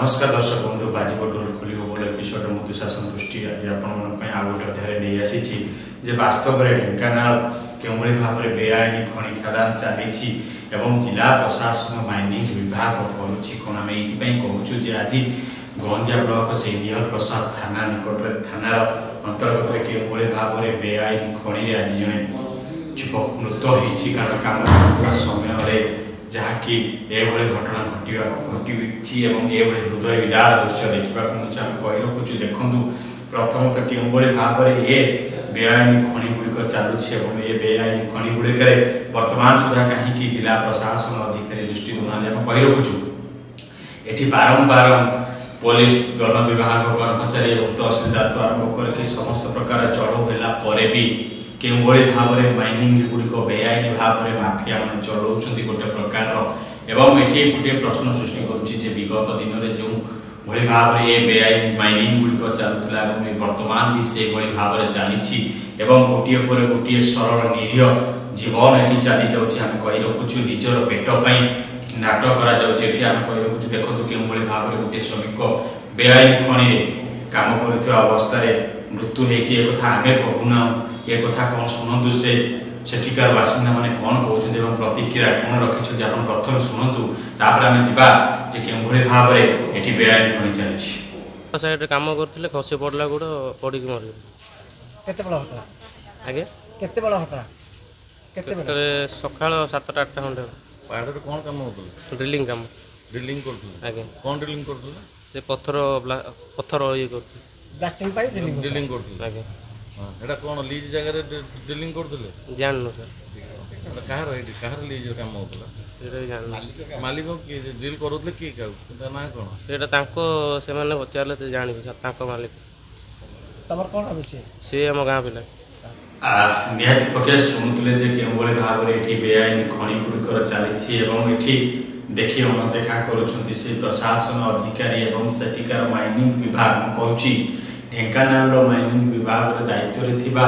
नमस्कार दर्शक बंधु बाजीपुर डोर खोल बोल एपिसोड मधुशा संतुष्टि आज आप अध्याय नहीं आसी वास्तव में ढेंकानाल क्यों भाव में बेआईन खनि खदान चली जिला प्रशासन माइनिंग विभाग करुच्ची कौन आम ये कहूँ आज गंदिया ब्लॉक से निहल प्रसाद थाना निकट थानार अंतर्गत क्यों भाव में बेआईन खनि आज जड़े युवक मृत होती कारण कम समय जहाँकि घटना घटी हृदय विदार दृश्य देखा कही रखुचु देखु प्रथमतः क्यों भाव में ये बेआईन खनि गुड़िक चलुच्छे ये बेआईन खनि गुड़िक वर्तमान सुधा कहीं जिला प्रशासन अधिकारी दृष्टि दूना कही रखुचु ये बारंबार पुलिस वन विभाग कर्मचारी और तहसीलदार आरंभ करके समस्त प्रकार चढ़ऊ है भी क्यों भाव में माइनिंग गुड़िक बेआईन भाव में माफिया मैंने चलाऊँ गोटे प्रकार एवं ये गोटे प्रश्न सृष्टि करुच्ची विगत दिन में जो भली भाव में ये बेआईन माइनिंग गुड़िक चलुला वर्तमान भी से भाव में चली गोटे पर गोटे सरल निरीह जीवन ये चली जाऊँगी आम कही रखुचु निजर पेटपाई नाटक करा कही रखुचु देखो क्यों भाव में गोटे श्रमिक बेआईन खनि काम कर अवस्था मृत्यु होता आम कहूना ये कथा कौन शुणु से सेठिकार बासिंदा मैंने कौन कहते प्रतिक्रिया कौन रखी आप प्रथम शुणु आम जा क्यों भाव में ये बेआईन खनि चली साइड काम करते खसी पड़ा गोड़ पड़ी मर सका 7टा 8टा खंडे पहाड़ कौन काम होता ड्रिलिंग काम ड्रिलिंग करते आगे कौन ड्रिलिंग करते से पत्थर ये करते ब्लास्टिंग पाई ड्रिलिंग करते आगे हां एटा कौन लीज जगह ड्रिलिंग करते जाननु सर कहार कहार लीज काम होता मालिक की ड्रिल करूले की ना कौन सेटा तांको से माने पचारले ते जानि तांको मालिक तमर कौन विषय से हम गां पिला निहाती पक्षे शुणुले क्यों भाव में ये बेआईन खनि गुड़िकर चली देखी अणदेखा करुँच प्रशासन अधिकारी और सेठिकार माइनिंग विभाग कहूँ ढेंकानाल माइनिंग विभाग दायित्व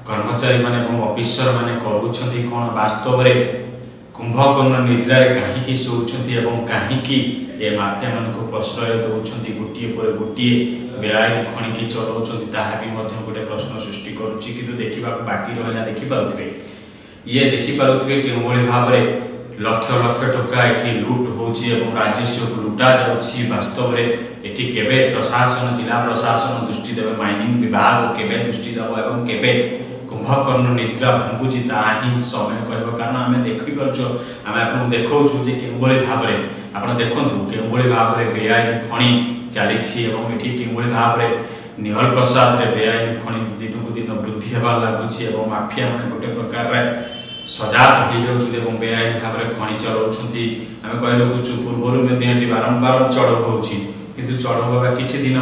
कर्मचारी माने ऑफिसर माने करुँच कौन वास्तव में कुंभकर्ण निद्रा कहीं शोचती कहीं ये माफिया मान प्रश्रय दौरान गोटे पर गोटे बेआईन खनि की चलाऊँ भी गोटे प्रश्न सृष्टि करुच्ची कि देखा बाकी रहा देखिपे ये देखिपे क्यों भाव में लक्ष लक्ष टंका ये लुट होची राजस्व को लुटा जाउछि वास्तव में ये केबे प्रशासन जिला प्रशासन दृष्टि देवे माइनिंग विभाग केबे दृष्टि देव एवं केबे कुंभकर्ण निद्रा भांगुची ताही समय कहब कारण आम देखिपुर आम आपको देखा क्यों भाव में आप देखु क्यों भाव में बेआईन खनि चली क्यों भाव में निहल प्रसाद बेआईन खनि दिन को दिन वृद्धि होबार लगुच माफिया मैंने गोटे प्रकार सजाग हो जाऊँ बेआईन भाव में खनि चलाऊँ आम कही रखुचु पूर्व बारंबार चढ़ऊ होती चढ़ऊ किसी दिन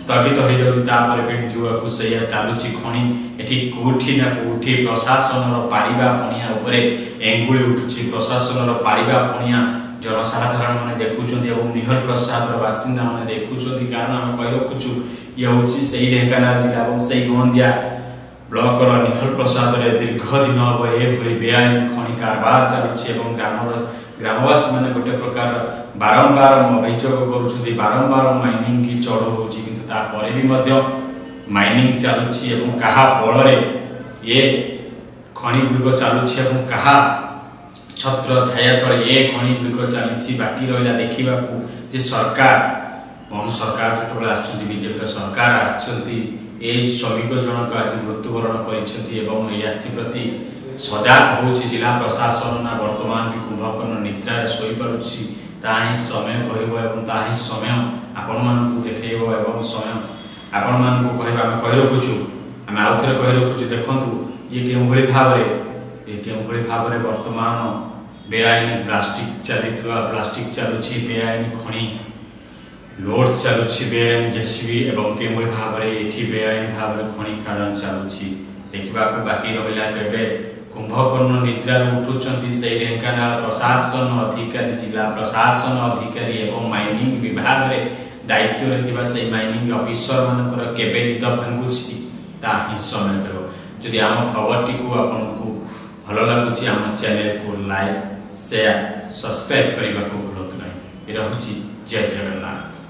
स्थगित हो जाऊँ से चलुची खनि ये कौटी ना कौटी प्रशासन पारिबा पणिया एंगुड़ी उठुची प्रशासन पारिबा पणिया जनसाधारण मैंने देखुं निहल प्रसाद बासिंदा मैंने देखुं कारण आम कही रखुचु ये हूँ से ढेंकानाल जिला और से गंदिया ब्लॉक निहल प्रसाद दीर्घ दिन हम ये बेआईन खनि कारबार चलुच्छे ग्रामवासी मैंने गोटे प्रकार बारंबार अभियोग कर बारंबार माइनिंग की चढ़ऊ होपर भी माइनिंग चलुच्छी क्या बल ये खनि गुड़िक चलुच्छे क्या छत्र छाया तले ये खनि गुड़िक चली बाकी रहा देखा सरकार कौन सरकार जो बीजेपी सरकार ये श्रमिक जनक आज मृत्युवरण करती सजाग हो जिला प्रशासन ना वर्तमान भी कुंभकर्ण निद्रा शोपार समय कह समय आपण मानक देखेब समय आपण मानक कह कही रखुचु आम आउ थे कही रखुचु देखु ये क्यों भाव में वर्तमान बेआईन प्लास्टिक चलुची बेआईन खनि लोड चलुची बेआईन जेसीबी एवं क्यों भाव में ये बेआईन भाव में खनि खदान चलुची देखा बाकी रहा केबे कुंभकर्ण निद्रा उठुंट से ढेंकानाल प्रशासन अधिकारी जिला प्रशासन अधिकारी और माइनिंग विभाग रे दायित्व से माइनिंग ऑफिसर मानकर केबे निद भांगुची ताही समय कह जदि आम खबर टी आपको भल लगुच आम चैनल को लाइक शेयर सब्सक्राइब करने को भूलु ना। ये रही जय जगन्नाथ।